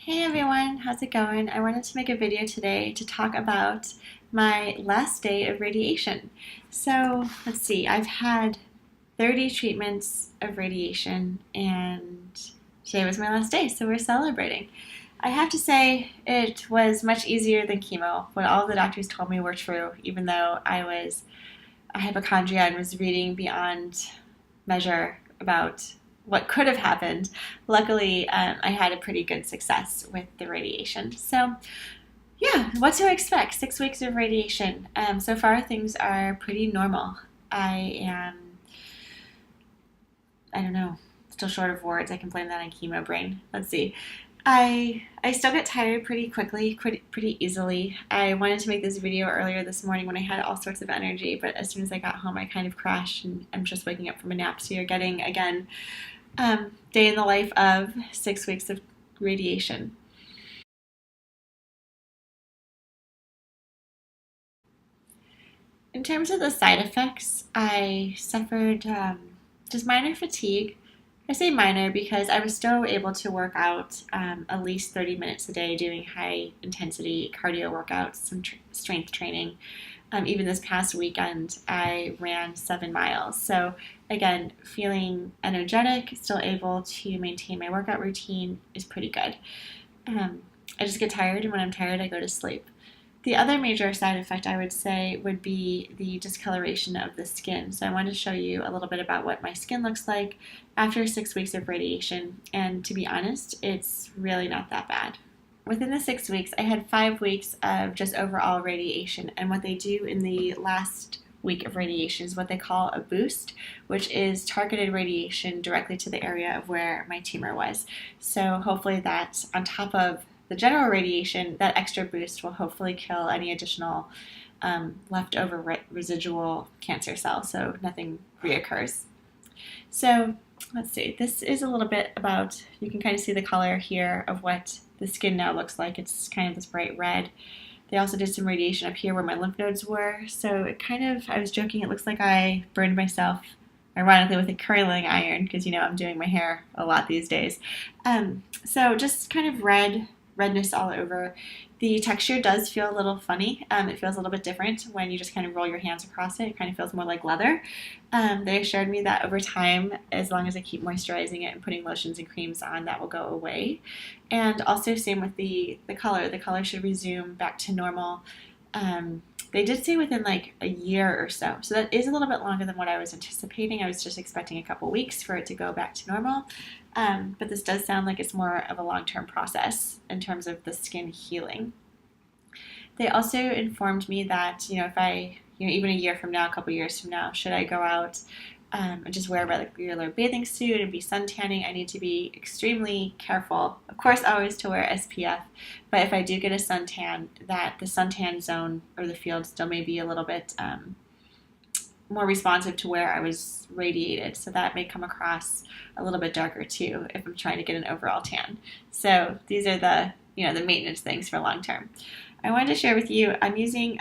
Hey everyone, how's it going? I wanted to make a video today to talk about my last day of radiation. So let's see, I've had 30 treatments of radiation and today was my last day, so we're celebrating. I have to say it was much easier than chemo. What all the doctors told me were true, even though I was a hypochondria and was reading beyond measure about what could have happened. Luckily, I had a pretty good success with the radiation. So, yeah, what to expect? 6 weeks of radiation. So far, things are pretty normal. I am, I don't know, still short of words. I can blame that on chemo brain. Let's see. I still get tired pretty quickly, pretty easily. I wanted to make this video earlier this morning when I had all sorts of energy, but as soon as I got home, I kind of crashed and I'm just waking up from a nap. So you're getting, again, day in the life of 6 weeks of radiation. In terms of the side effects, I suffered just minor fatigue. I say minor because I was still able to work out at least 30 minutes a day doing high intensity cardio workouts, some strength training. Even this past weekend, I ran 7 miles. So, again, feeling energetic, still able to maintain my workout routine is pretty good. Um, I just get tired, and when I'm tired, I go to sleep. The other major side effect I would say would be the discoloration of the skin. So I wanted to show you a little bit about what my skin looks like after 6 weeks of radiation. And to be honest, it's really not that bad. Within the 6 weeks, I had 5 weeks of just overall radiation. And what they do in the last week of radiation is what they call a boost, which is targeted radiation directly to the area of where my tumor was. So hopefully that's on top of the general radiation, that extra boost will hopefully kill any additional leftover residual cancer cells, so nothing reoccurs. So let's see, this is a little bit about, you can kind of see the color here of what the skin now looks like. It's kind of this bright red. They also did some radiation up here where my lymph nodes were, so it kind of, I was joking, it looks like I burned myself ironically with a curling iron because I'm doing my hair a lot these days. So just kind of redness all over. The texture does feel a little funny. It feels a little bit different when you just kind of roll your hands across it. It kind of feels more like leather. They assured me that over time, as long as I keep moisturizing it and putting lotions and creams on, that will go away. And also same with the color. The color should resume back to normal. They did say within like a year or so. So that is a little bit longer than what I was anticipating. I was just expecting a couple weeks for it to go back to normal. But this does sound like it's more of a long-term process in terms of the skin healing. They also informed me that, if I, even a year from now, a couple years from now, should I go out and just wear a regular bathing suit and be sun tanning, I need to be extremely careful. Of course, always to wear SPF, but if I do get a suntan, that the suntan zone or the field still may be a little bit more responsive to where I was radiated, so that may come across a little bit darker too if I'm trying to get an overall tan. So these are the the maintenance things for long term. I wanted to share with you, I'm using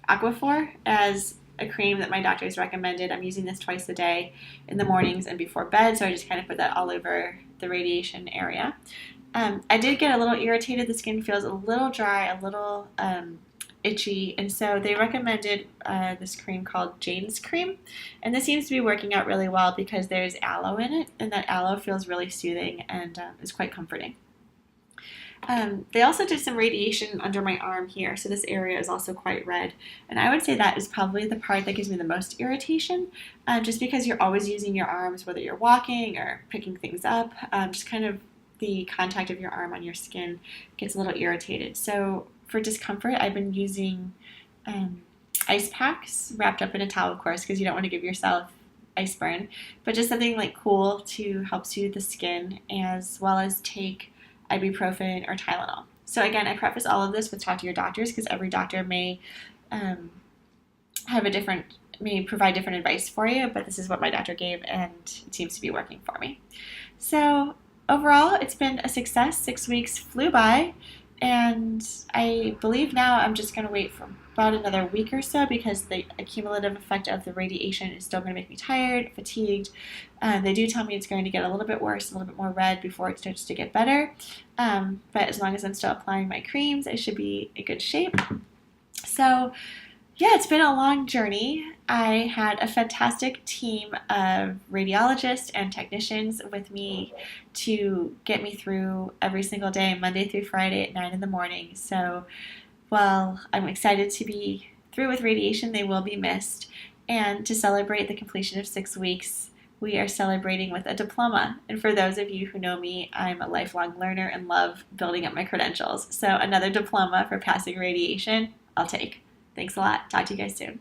Aquaphor as a cream that my doctors recommended. I'm using this twice a day in the mornings and before bed, so I just kind of put that all over the radiation area. I did get a little irritated. The skin feels a little dry, a little itchy, and so they recommended this cream called Jane's Cream, and this seems to be working out really well because there's aloe in it, and that aloe feels really soothing and is quite comforting. They also did some radiation under my arm here, so this area is also quite red, and I would say that is probably the part that gives me the most irritation, just because you're always using your arms, whether you're walking or picking things up, just kind of the contact of your arm on your skin gets a little irritated. So for discomfort, I've been using ice packs wrapped up in a towel, of course, because you don't want to give yourself ice burn, but just something like cool to help soothe the skin, as well as take ibuprofen or Tylenol. So again, I preface all of this with talk to your doctors because every doctor may provide different advice for you, but this is what my doctor gave and it seems to be working for me. So overall, it's been a success. 6 weeks flew by. And I believe now I'm just going to wait for about another week or so because the accumulative effect of the radiation is still going to make me tired, fatigued. They do tell me it's going to get a little bit worse, a little bit more red before it starts to get better. But as long as I'm still applying my creams, I should be in good shape. So, yeah, it's been a long journey. I had a fantastic team of radiologists and technicians with me to get me through every single day, Monday through Friday at 9 in the morning. So while I'm excited to be through with radiation, they will be missed. And to celebrate the completion of 6 weeks, we are celebrating with a diploma. And for those of you who know me, I'm a lifelong learner and love building up my credentials. So another diploma for passing radiation, I'll take. Thanks a lot. Talk to you guys soon.